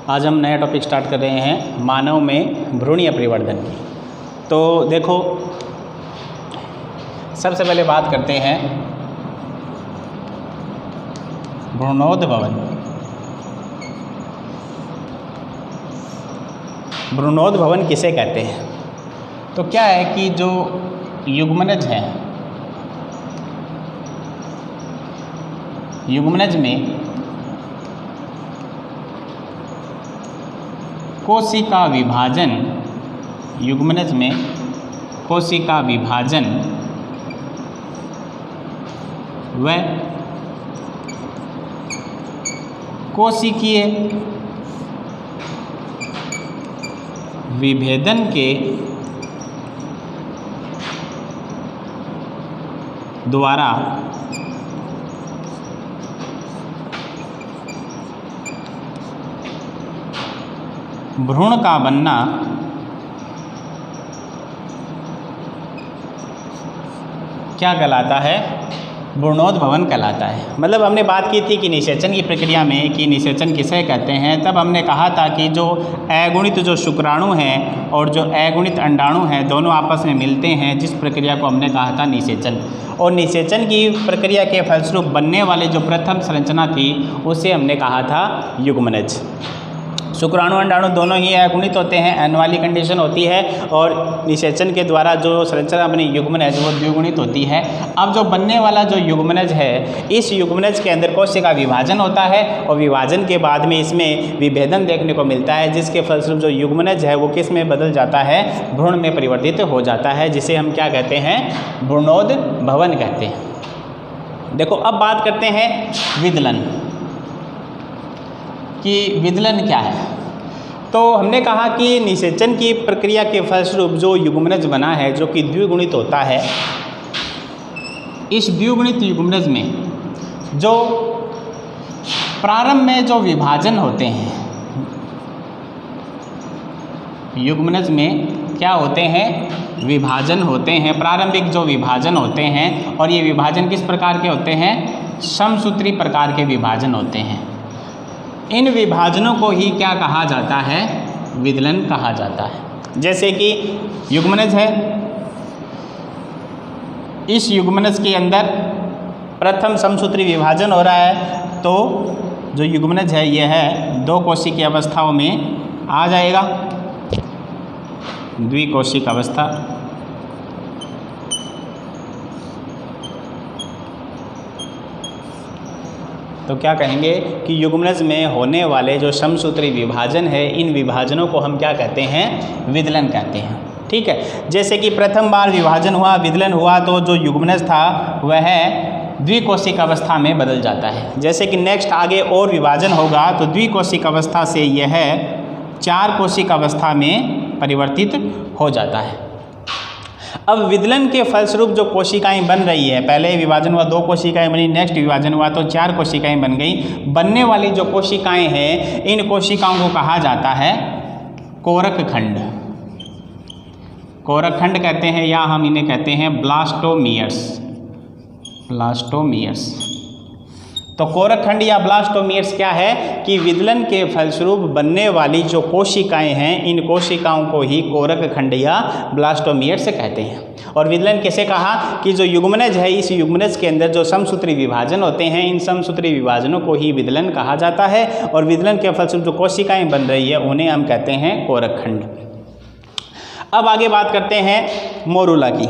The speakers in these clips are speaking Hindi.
आज हम नया टॉपिक स्टार्ट कर रहे हैं मानव में भ्रूणीय परिवर्धन की। तो देखो, सबसे पहले बात करते हैं भ्रूणोद्भवन। भ्रूणोद्भवन किसे कहते हैं? तो क्या है कि जो युग्मनज है, युग्मनज में कोशिका विभाजन, युग्मनज में कोशिका विभाजन व कोशिकीय विभेदन के द्वारा भ्रूण का बनना क्या कहलाता है? भ्रूणोद्भवन कहलाता है। मतलब हमने बात की थी कि निषेचन की प्रक्रिया में कि निषेचन किसे कहते हैं। तब हमने कहा था कि जो अगुणित जो शुक्राणु हैं और जो अगुणित अंडाणु हैं, दोनों आपस में मिलते हैं, जिस प्रक्रिया को हमने कहा था निषेचन। और निषेचन की प्रक्रिया के फलस्वरूप बनने वाले जो प्रथम संरचना थी उसे हमने कहा था युग्मनज। शुक्राणु अंडाणु दोनों ही अगुणित होते हैं, एन वाली कंडीशन होती है, और निषेचन के द्वारा जो संरचना बनी युग्मनज वो द्विगुणित होती है। अब जो बनने वाला जो युग्मनज है, इस युग्मनज के अंदर कोशिका विभाजन होता है और विभाजन के बाद में इसमें विभेदन देखने को मिलता है, जिसके फलस्वरूप जो युग्मनज है वो किस में बदल जाता है? भ्रूण में परिवर्तित हो जाता है, जिसे हम क्या कहते हैं? भ्रूणोद्भवन कहते हैं। देखो, अब बात करते हैं विदलन कि विदलन क्या है। तो हमने कहा कि निषेचन की प्रक्रिया के फलस्वरूप जो युग्मनज बना है, जो कि द्विगुणित होता है, इस द्विगुणित युग्मनज में जो प्रारंभ में जो विभाजन होते हैं, युग्मनज में क्या होते हैं? विभाजन होते हैं, प्रारंभिक जो विभाजन होते हैं। और ये विभाजन किस प्रकार के होते हैं? समसूत्री प्रकार के विभाजन होते हैं। इन विभाजनों को ही क्या कहा जाता है? विदलन कहा जाता है। जैसे कि युग्मनज है, इस युग्मनज के अंदर प्रथम समसूत्री विभाजन हो रहा है, तो जो युग्मनज है यह है दो कोशिकीय अवस्थाओं में आ जाएगा, द्विकोशिक अवस्था। तो क्या कहेंगे कि युग्मनज में होने वाले जो समसूत्री विभाजन है, इन विभाजनों को हम क्या कहते हैं? विदलन कहते हैं। ठीक है। जैसे कि प्रथम बार विभाजन हुआ, विदलन हुआ, तो जो युग्मनज था वह द्विकोशिक अवस्था में बदल जाता है। जैसे कि नेक्स्ट आगे और विभाजन होगा तो द्विकोशिक अवस्था से यह चार कोशिक अवस्था में परिवर्तित हो जाता है। अब विदलन के फलस्वरूप जो कोशिकाएं बन रही है, पहले विभाजन हुआ, दो कोशिकाएं बनी, नेक्स्ट विभाजन हुआ तो चार कोशिकाएं बन गई। बनने वाली जो कोशिकाएं हैं, इन कोशिकाओं को कहा जाता है कोरक खंड। कोरक खंड कहते हैं, या हम इन्हें कहते हैं ब्लास्टोमियर्स। ब्लास्टोमियर्स। तो कोरक खंड या ब्लास्टोमियर्स क्या है कि विदलन के फलस्वरूप बनने वाली जो कोशिकाएं हैं, इन कोशिकाओं को ही कोरक खंड या ब्लास्टोमियर्स कहते हैं। और विदलन किसे कहा कि जो युग्मनज है, इस युग्मनज के अंदर जो समसूत्री विभाजन होते हैं, इन समसूत्री विभाजनों को ही विदलन कहा जाता है। और विदलन के फलस्वरूप जो कोशिकाएं बन रही है उन्हें हम कहते हैं कोरक खंड। अब आगे बात करते हैं मोरूला की।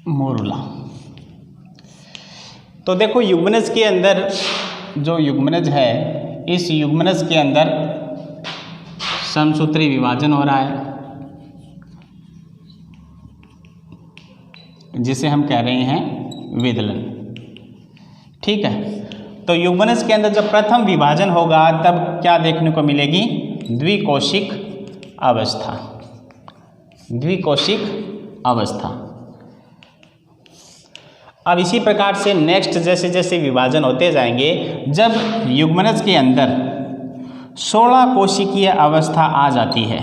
मोरूला। तो देखो, युग्मनज के अंदर जो युग्मनज है, इस युग्मनज के अंदर समसूत्री विभाजन हो रहा है, जिसे हम कह रहे हैं विदलन। ठीक है। तो युग्मनज के अंदर जब प्रथम विभाजन होगा तब क्या देखने को मिलेगी? द्विकोशिक अवस्था। द्विकोशिक अवस्था। अब इसी प्रकार से नेक्स्ट जैसे जैसे विभाजन होते जाएंगे, जब युग्मनज के अंदर 16 कोशिकीय अवस्था आ जाती है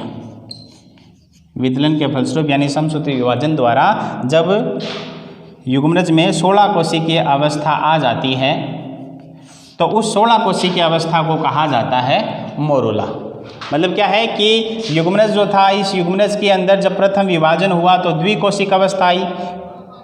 विदलन के फलस्वरूप यानी समसूत्री विभाजन द्वारा, जब युग्मनज में 16 कोशिकीय अवस्था आ जाती है तो उस 16 कोशिकीय अवस्था को कहा जाता है मोरूला। मतलब क्या है कि युग्मनज जो था, इस युग्मनज के अंदर जब प्रथम विभाजन हुआ तो द्विकोशिक अवस्था आई,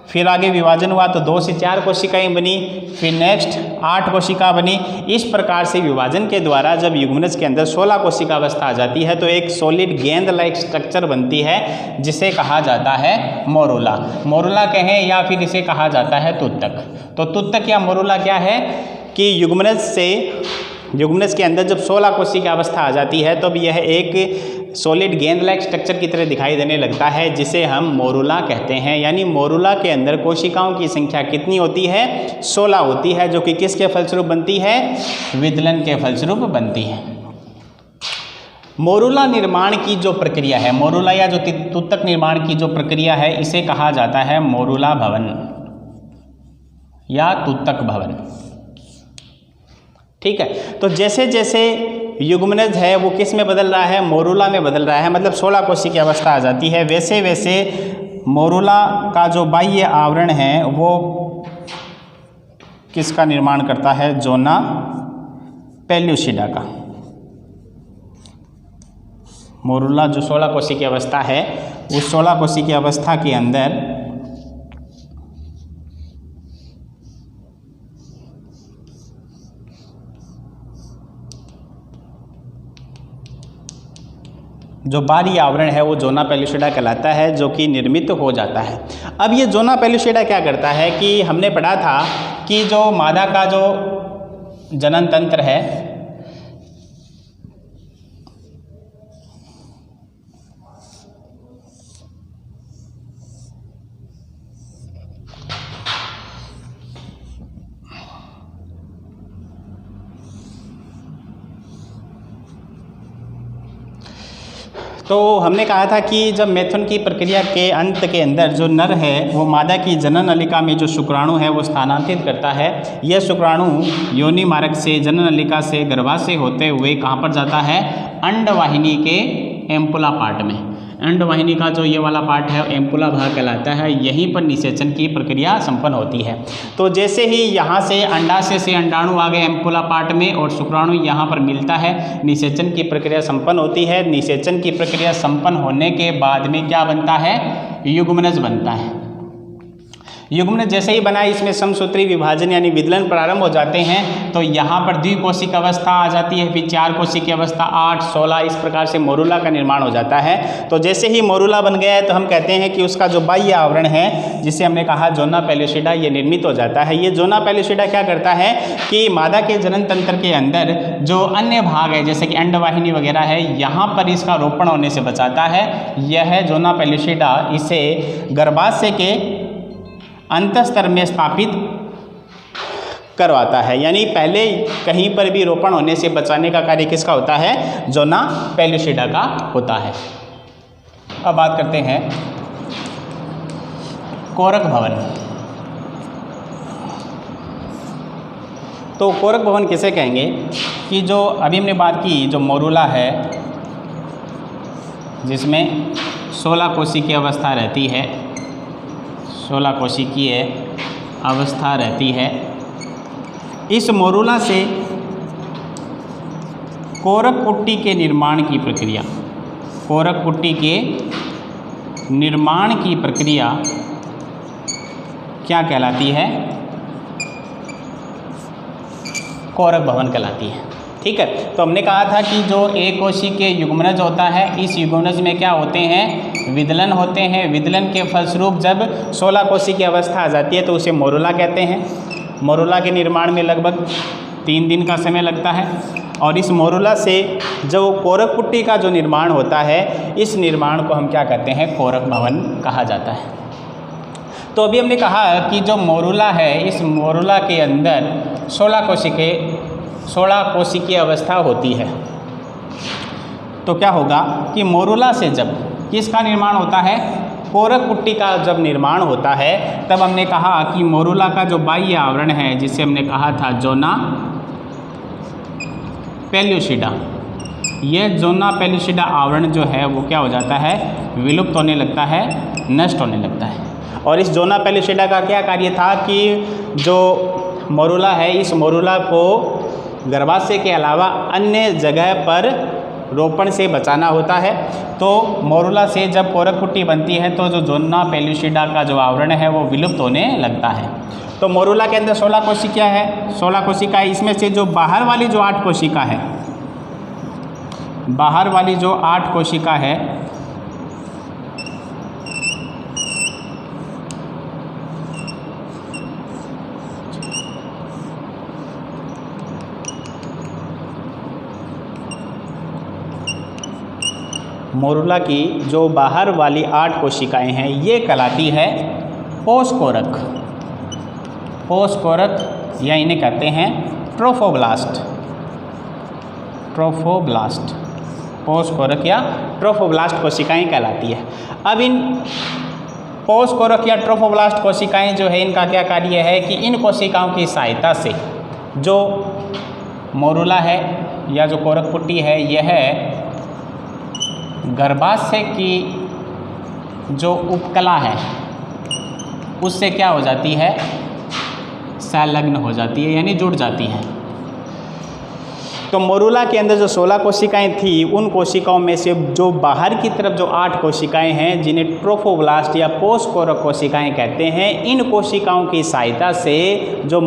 फिर आगे विभाजन हुआ तो 2 से 4 कोशिकाएं बनी, फिर नेक्स्ट 8 कोशिका बनी। इस प्रकार से विभाजन के द्वारा जब युग्मनज के अंदर 16 कोशिका अवस्था आ जाती है तो एक सॉलिड गेंद लाइक स्ट्रक्चर बनती है जिसे कहा जाता है मोरूला। मोरूला कहें या फिर इसे कहा जाता है तुत्तक। तो तुत्तक या मोरूला क्या है कि युग्मनज के अंदर जब 16 कोशिका अवस्था आ जाती है तब यह एक सॉलिड गेंद लाइक स्ट्रक्चर की तरह दिखाई देने लगता है जिसे हम मोरूला कहते हैं। यानी मोरूला के अंदर कोशिकाओं की संख्या कितनी होती है? 16 होती है, जो कि किसके फलस्वरूप बनती है? विदलन के फलस्वरूप बनती है। मोरूला निर्माण की जो प्रक्रिया है, मोरूला या जो तुत्तक निर्माण की जो प्रक्रिया है, इसे कहा जाता है मोरूला भवन या तुत्तक भवन। ठीक है, तो जैसे जैसे युग्मनज है वो किस में बदल रहा है? मोरूला में बदल रहा है, मतलब 16 कोशिकीय अवस्था आ जाती है। वैसे वैसे मोरूला का जो बाह्य आवरण है वो किसका निर्माण करता है? जोना पेल्यूसिडा का। मोरूला जो 16 कोशिकीय अवस्था है, उस 16 कोशिकीय अवस्था के अंदर जो बाहरी आवरण है वो जोना पेल्यूसिडा कहलाता है, जो कि निर्मित हो जाता है। अब ये जोना पेल्यूसिडा क्या करता है कि हमने पढ़ा था कि जो मादा का जो जनन तंत्र है तो हमने कहा था कि जब मैथुन की प्रक्रिया के अंत के अंदर जो नर है वो मादा की जनन नलिका में जो शुक्राणु है वो स्थानांतरित करता है। यह शुक्राणु योनि मार्ग से जनन नलिका से गर्भाशय होते हुए कहाँ पर जाता है? अंडवाहिनी के एम्पुला पार्ट में। अंडवाहिनी का जो ये वाला पार्ट है एम्पुला भाग कहलाता है, यहीं पर निषेचन की प्रक्रिया संपन्न होती है। तो जैसे ही यहाँ से अंडाशय से अंडाणु आ गए एम्पुला पार्ट में और शुक्राणु यहाँ पर मिलता है, निषेचन की प्रक्रिया संपन्न होती है। निषेचन की प्रक्रिया संपन्न होने के बाद में क्या बनता है? युग्मनज बनता है। युग्मनज जैसे ही बना, इसमें समसूत्री विभाजन यानी विदलन प्रारंभ हो जाते हैं। तो यहाँ पर द्विकोशिक अवस्था आ जाती है, फिर 4 कोशिक अवस्था, 8, 16, इस प्रकार से मोरूला का निर्माण हो जाता है। तो जैसे ही मोरूला बन गया है तो हम कहते हैं कि उसका जो बाह्य आवरण है, जिसे हमने कहा जोना पेल्यूसिडा, ये निर्मित हो जाता है। ये जोना पेल्यूसिडा क्या करता है कि मादा के जनन तंत्र के अंदर जो अन्य भाग है जैसे कि अंडवाहिनी वगैरह है, यहाँ पर इसका रोपण होने से बचाता है। यह जोना पेल्यूसिडा इसे गर्भाशय के अंतस्तर में स्थापित करवाता है। यानी पहले कहीं पर भी रोपण होने से बचाने का कार्य किसका होता है? जोना पेल्यूसिडा का होता है। अब बात करते हैं कोरक भवन। तो कोरक भवन किसे कहेंगे कि जो अभी हमने बात की, जो मोरूला है जिसमें 16 कोशिकीय अवस्था रहती है, 16 कोशिकीय अवस्था रहती है, इस मोरूला से कोरक कुट्टी के निर्माण की प्रक्रिया, कोरक कुट्टी के निर्माण की प्रक्रिया क्या कहलाती है? कोरक भवन कहलाती है। ठीक है, तो हमने कहा था कि जो एक कोशिकीय युग्मनज होता है, इस युग्मनज में क्या होते हैं? विदलन होते हैं। विदलन के फलस्वरूप जब 16 कोशिकीय अवस्था आ जाती है तो उसे मोरूला कहते हैं। मोरूला के निर्माण में लगभग 3 दिन का समय लगता है और इस मोरूला से जो कोरक कुट्टी का जो निर्माण होता है, इस निर्माण को हम क्या कहते हैं? कोरक भवन कहा जाता है। तो अभी हमने कहा कि जो मोरूला है, इस मोरूला के अंदर 16 कोशिकीय अवस्था होती है। तो क्या होगा कि मोरूला से जब किसका निर्माण होता है? कोरक पुट्टी का जब निर्माण होता है तब हमने कहा कि मोरूला का जो बाह्य आवरण है, जिसे हमने कहा था जोना पेल्यूसिडा, यह जोना पेल्यूसिडा आवरण जो है वो क्या हो जाता है, विलुप्त होने लगता है, नष्ट होने लगता है। और इस जोना पेल्यूसिडा का क्या कार्य था कि जो मोरूला है, इस मोरूला को गर्भाशय के अलावा अन्य जगह पर रोपण से बचाना होता है। तो मोरूला से जब कोरक पुट्टी बनती है तो जो जोना पेल्यूसिडा का जो आवरण है वो विलुप्त होने लगता है। तो मोरूला के अंदर 16 कोशिका है, 16 कोशिका है। इसमें से जो बाहर वाली जो 8 कोशिका है, बाहर वाली जो 8 कोशिका है, मोरूला की जो बाहर वाली 8 कोशिकाएं हैं ये कहलाती है पोषकोरक। पोषकोरक या इन्हें कहते हैं ट्रोफोब्लास्ट। ट्रोफोब्लास्ट पोषकोरक या ट्रोफोब्लास्ट कोशिकाएं कहलाती है। अब इन पोषकोरक या ट्रोफोब्लास्ट कोशिकाएं जो है, इनका क्या कार्य है कि इन कोशिकाओं की सहायता से जो मोरूला है या जो कोरक पुट्टी है, यह गर्भाशय की जो उपकला है उससे क्या हो जाती है, संलग्न हो जाती है, यानी जुड़ जाती है। तो मोरूला के अंदर जो 16 कोशिकाएं थी, उन कोशिकाओं में से जो बाहर की तरफ जो 8 कोशिकाएं हैं, जिन्हें ट्रोफोब्लास्ट या पोषकोरक कोशिकाएं कहते हैं, इन कोशिकाओं की सहायता से जो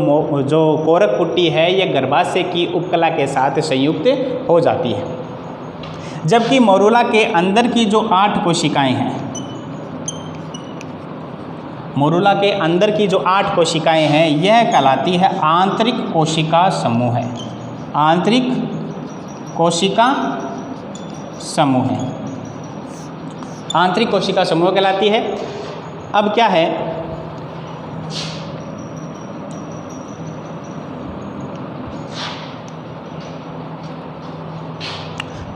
कोरक पुट्टी है यह गर्भाशय की उपकला के साथ संयुक्त हो जाती है। जबकि मोरूला के अंदर की जो 8 कोशिकाएं हैं, मोरूला के अंदर की जो 8 कोशिकाएं हैं, यह कहलाती है आंतरिक कोशिका समूह है। आंतरिक कोशिका समूह है, आंतरिक कोशिका समूह कहलाती है। अब क्या है,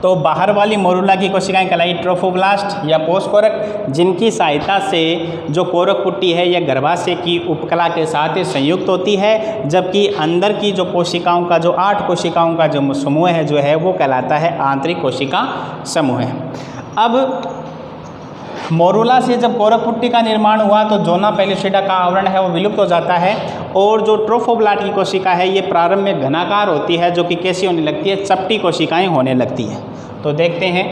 तो बाहर वाली मोरूला की कोशिकाएं कहलाई ट्रोफोब्लास्ट या पोषकोरक, जिनकी सहायता से जो कोरक पुट्टी है यह गर्भाशय की उपकला के साथ संयुक्त होती है। जबकि अंदर की जो कोशिकाओं का जो 8 कोशिकाओं का जो समूह है जो है वो कहलाता है आंतरिक कोशिका समूह है। अब मोरूला से जब कोरक पुट्टी का निर्माण हुआ तो जोना पेल्यूसिडा का आवरण है वो विलुप्त हो जाता है, और जो ट्रोफोब्लास्ट की कोशिका है ये प्रारंभ में घनाकार होती है, जो कि कैसी होने लगती है, चपटी कोशिकाएं होने लगती है। तो देखते हैं,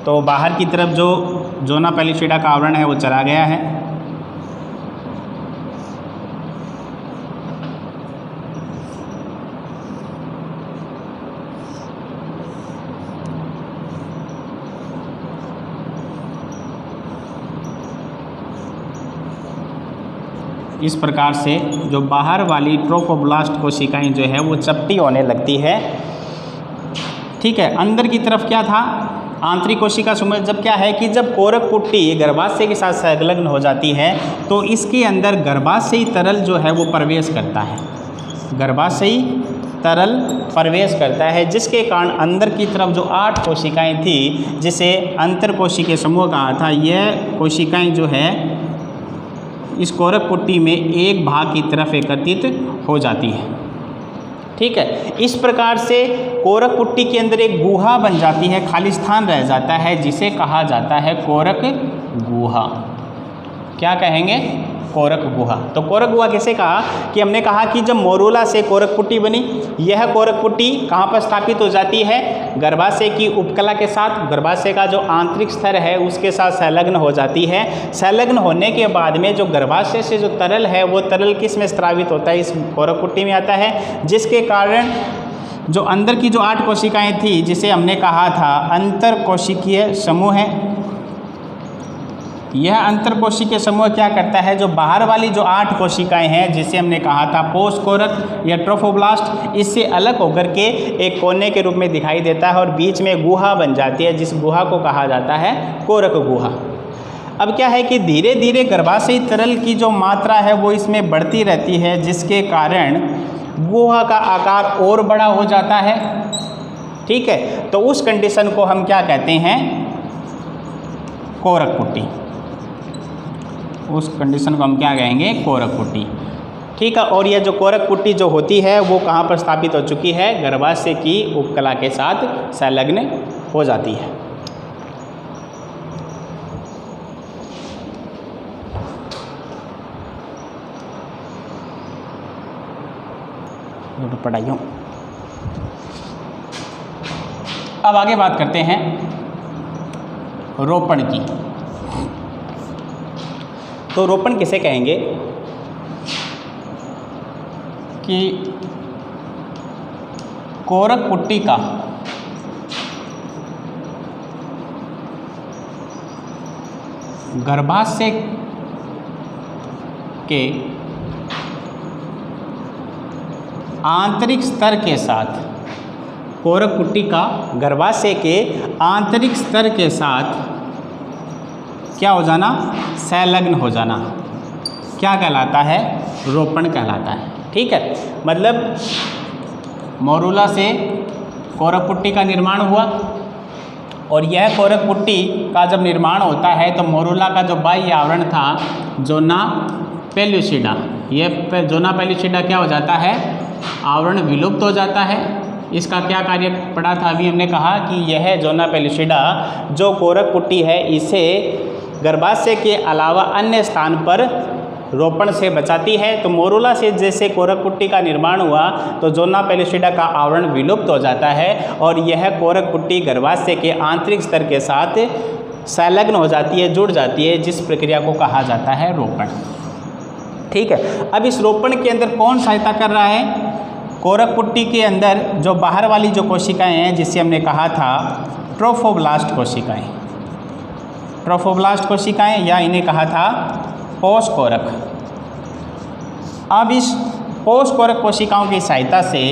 तो बाहर की तरफ जो जोना पेल्यूसिडा का आवरण है वो चला गया है, इस प्रकार से जो बाहर वाली ट्रोफोब्लास्ट कोशिकाएं जो है वो चपटी होने लगती है। ठीक है, अंदर की तरफ क्या था, आंतरिक कोशिका समूह। जब क्या है कि जब कोरक पुट्टी गर्भाशय के साथ संलग्न हो जाती है तो इसके अंदर गर्भाशयी तरल जो है वो प्रवेश करता है, गर्भाशयी तरल प्रवेश करता है, जिसके कारण अंदर की तरफ जो 8 कोशिकाएं थी, जिसे अंतरकोशिकीय समूह कहा था, यह कोशिकाएं जो है इस कोरक पुट्टी में एक भाग की तरफ एकत्रित हो जाती है। ठीक है, इस प्रकार से कोरक पुट्टी के अंदर एक गुहा बन जाती है, खाली स्थान रह जाता है, जिसे कहा जाता है कोरक गुहा। क्या कहेंगे, कोरक गुहा। तो कोरक गुहा कैसे कहा कि हमने कहा कि जब मोरूला से कोरक पुट्टी बनी, यह कोरक पुट्टी कहाँ पर स्थापित हो जाती है, गर्भाशय की उपकला के साथ, गर्भाशय का जो आंतरिक स्तर है उसके साथ संलग्न हो जाती है। संलग्न होने के बाद में जो गर्भाशय से जो तरल है वो तरल किस में स्रावित होता है, इस कोरक पुट्टी में आता है, जिसके कारण जो अंदर की जो 8 कोशिकाएं थी, जिसे हमने कहा था अंतरकोशिकीय समूह है, यह अंतरकोशिकीय समूह क्या करता है, जो बाहर वाली जो 8 कोशिकाएं हैं, जिसे हमने कहा था पोषकोरक या ट्रोफोब्लास्ट, इससे अलग होकर के एक कोने के रूप में दिखाई देता है और बीच में गुहा बन जाती है, जिस गुहा को कहा जाता है कोरक गुहा। अब क्या है कि धीरे धीरे गर्भाशयी तरल की जो मात्रा है वो इसमें बढ़ती रहती है, जिसके कारण गुहा का आकार और बड़ा हो जाता है ठीक है, तो उस कंडीशन को हम क्या कहते हैं, कोरक पुट्टी। उस कंडीशन को हम क्या कहेंगे, कोरक पुट्टी। ठीक है, और यह जो कोरक पुट्टी जो होती है वो कहाँ पर स्थापित हो चुकी है, गर्भाशय की उपकला के साथ संलग्न हो जाती है। पढ़ाइयों। अब आगे बात करते हैं रोपण की। तो रोपण किसे कहेंगे कि कोरक पुट्टी का गर्भाशय के आंतरिक स्तर के साथ, कोरक पुट्टी का गर्भाशय के आंतरिक स्तर के साथ क्या हो जाना, संलग्न हो जाना, क्या कहलाता है, रोपण कहलाता है। ठीक है, मतलब मोरूला से कोरक पुट्टी का निर्माण हुआ, और यह कोरक पुट्टी का जब निर्माण होता है तो मोरूला का जो बाह्य आवरण था जोना पेल्यूसिडा, यह जोना पेल्यूसिडा क्या हो जाता है, आवरण विलुप्त हो जाता है। इसका क्या कार्य पड़ा था, अभी हमने कहा कि यह जोना पेल्यूसिडा जो कोरक पुट्टी है इसे गर्भाशय के अलावा अन्य स्थान पर रोपण से बचाती है। तो मोरूला से जैसे कोरक पुट्टी का निर्माण हुआ तो जोना पेल्यूसिडा का आवरण विलुप्त हो जाता है और यह कोरक पुट्टी गर्भाशय के आंतरिक स्तर के साथ संलग्न हो जाती है, जुड़ जाती है, जिस प्रक्रिया को कहा जाता है रोपण। ठीक है, अब इस रोपण के अंदर कौन सहायता कर रहा है, कोरक पुट्टी के अंदर जो बाहर वाली जो कोशिकाएं हैं जिसे हमने कहा था ट्रोफोब्लास्ट कोशिकाएं, ट्रोफोब्लास्ट कोशिकाएं या इन्हें कहा था पोषकोरक। अब इस पोषकोरक कोशिकाओं की सहायता से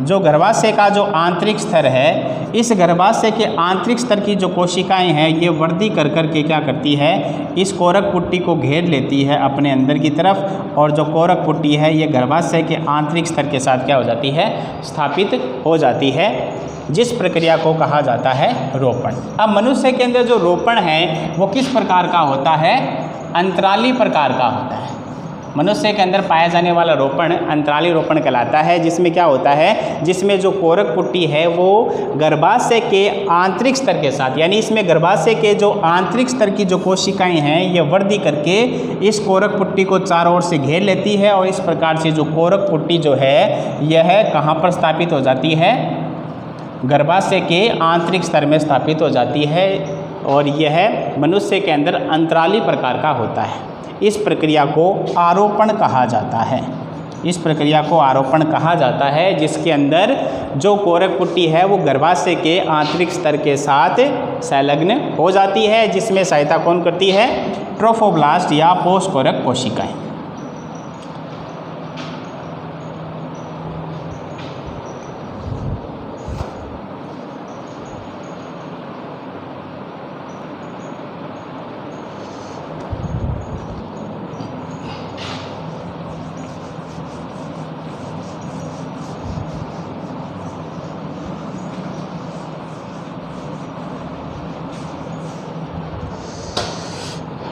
जो गर्भाशय का जो आंतरिक स्तर है, इस गर्भाशय के आंतरिक स्तर की जो कोशिकाएं हैं ये वृद्धि कर के क्या करती है, इस कोरक पुट्टी को घेर लेती है अपने अंदर की तरफ, और जो कोरक पुट्टी है ये गर्भाशय के आंतरिक स्तर के साथ क्या हो जाती है, स्थापित हो जाती है, जिस प्रक्रिया को कहा जाता है रोपण। अब मनुष्य के अंदर जो रोपण है वो किस प्रकार का होता है, अंतराली प्रकार का होता है। मनुष्य के अंदर पाया जाने वाला रोपण अंतराली रोपण कहलाता है, जिसमें क्या होता है, जिसमें जो कोरक पुट्टी है वो गर्भाशय के आंतरिक स्तर के साथ, यानी इसमें गर्भाशय के जो आंतरिक स्तर की जो कोशिकाएं हैं ये वृद्धि करके इस कोरक पुट्टी को चारों ओर से घेर लेती है, और इस प्रकार से जो कोरक पुट्टी जो है यह कहाँ पर स्थापित हो जाती है, गर्भाशय के आंतरिक स्तर में स्थापित हो जाती है, और यह मनुष्य के अंदर अंतराली प्रकार का होता है। इस प्रक्रिया को आरोपण कहा जाता है, इस प्रक्रिया को आरोपण कहा जाता है, जिसके अंदर जो कोरक पुट्टी है वो गर्भाशय के आंतरिक स्तर के साथ संलग्न हो जाती है, जिसमें सहायता कौन करती है, ट्रोफोब्लास्ट या पोषकोरक कोशिकाएं।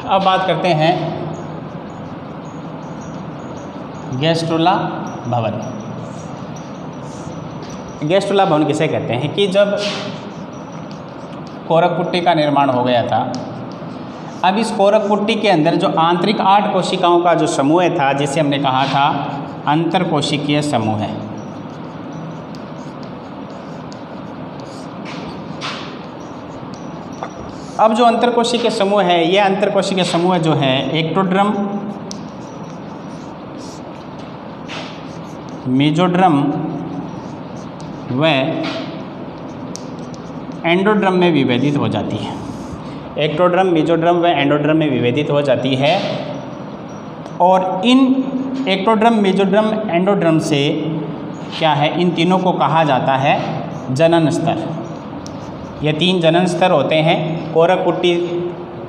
अब बात करते हैं गैस्ट्रुला भवन। गैस्ट्रुला भवन किसे कहते हैं कि जब कोरक पुट्टी का निर्माण हो गया था, अब इस कोरक पुट्टी के अंदर जो आंतरिक 8 कोशिकाओं का जो समूह था, जिसे हमने कहा था अंतरकोशिकीय समूह है, अब जो अंतरकोशिकीय समूह है, ये अंतरकोशिकीय समूह जो है एक्टोड्रम, मेजोड्रम व एंडोड्रम में विभेदित हो जाती है। एक्टोड्रम, मेजोड्रम व एंडोड्रम में विभेदित हो जाती है, और इन एक्टोड्रम, मेजोड्रम, एंडोड्रम से क्या है, इन तीनों को कहा जाता है जनन स्तर। ये 3 जनन स्तर होते हैं। कोरक पुट्टी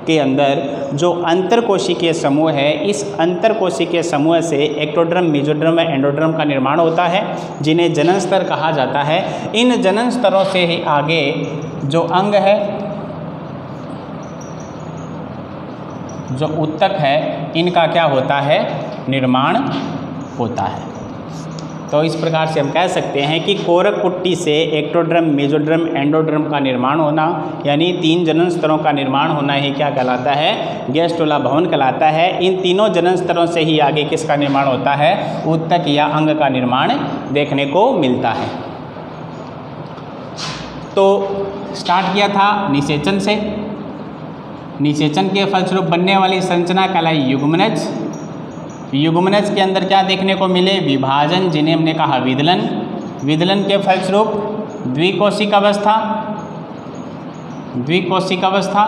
के अंदर जो अंतरकोशिकीय समूह है, इस अंतरकोशिकीय समूह से एक्टोडर्म, मेसोडर्म व एंडोडर्म का निर्माण होता है, जिन्हें जनन स्तर कहा जाता है। इन जनन स्तरों से ही आगे जो अंग है, जो ऊतक है, इनका क्या होता है, निर्माण होता है। तो इस प्रकार से हम कह सकते हैं कि कोरक कुट्टी से एक्टोडर्म, मेसोडर्म, एंडोडर्म का निर्माण होना, यानी 3 जनन स्तरों का निर्माण होना ही क्या कहलाता है, गैस्ट्रोला भवन कहलाता है। इन तीनों जनन स्तरों से ही आगे किसका निर्माण होता है, ऊतक या अंग का निर्माण देखने को मिलता है। तो स्टार्ट किया था निषेचन से। निषेचन के फलस्वरूप बनने वाली संरचना कहलाई युग्मनज। युग्मनज के अंदर क्या देखने को मिले, विभाजन, जिन्हें हमने कहा विदलन। विदलन के फलस्वरूप द्विकोशिक अवस्था। द्विकोशिक अवस्था,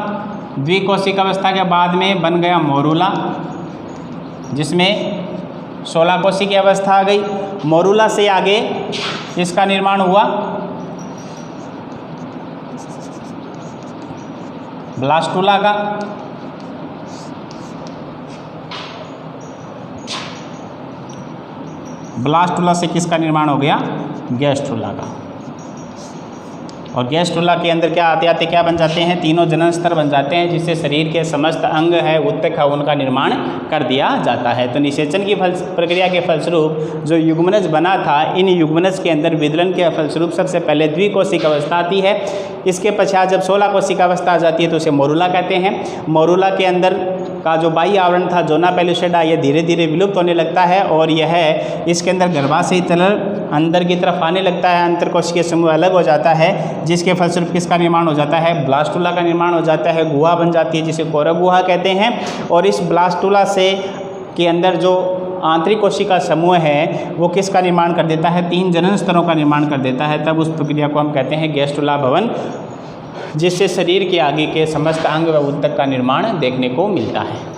द्विकोशिक अवस्था के बाद में बन गया मोरूला, जिसमें 16 कोशिकीय की अवस्था आ गई। मोरूला से आगे इसका निर्माण हुआ ब्लास्टुला का। ब्लास्टुला से किसका निर्माण हो गया, गैस्ट्रुला का। और गैस्ट्रुला के अंदर क्या आते आते क्या बन जाते हैं, तीनों जनन स्तर बन जाते हैं, जिससे शरीर के समस्त अंग है, ऊतक है, उनका निर्माण कर दिया जाता है। तो निषेचन की प्रक्रिया के फलस्वरूप जो युग्मनज बना था, इन युग्मनज के अंदर विदलन के फलस्वरूप सबसे पहले द्विकोशिक अवस्था आती है। इसके पश्चात जब 16 कोशिक अवस्था आ जाती है तो उसे मोरूला कहते हैं। मोरूला के अंदर का जो बाह्य आवरण था, जोना पेलुसिडा, यह धीरे धीरे विलुप्त होने लगता है और यह इसके अंदर गर्भाशयी तंत्र अंदर की तरफ आने लगता है, अंतरकोशिकीय समूह अलग हो जाता है, जिसके फलस्वरूप किसका निर्माण हो जाता है, ब्लास्टुला का निर्माण हो जाता है। गुहा बन जाती है, जिसे कोरक गुहा कहते हैं। और इस ब्लास्टुला से के अंदर जो आंतरिक कोशिका समूह है, वो किसका निर्माण कर देता है, 3 जनन स्तरों का निर्माण कर देता है। तब उस प्रक्रिया को हम कहते हैं गैस्ट्रुला भवन, जिससे शरीर के आगे के समस्त अंग व ऊतक का निर्माण देखने को मिलता है।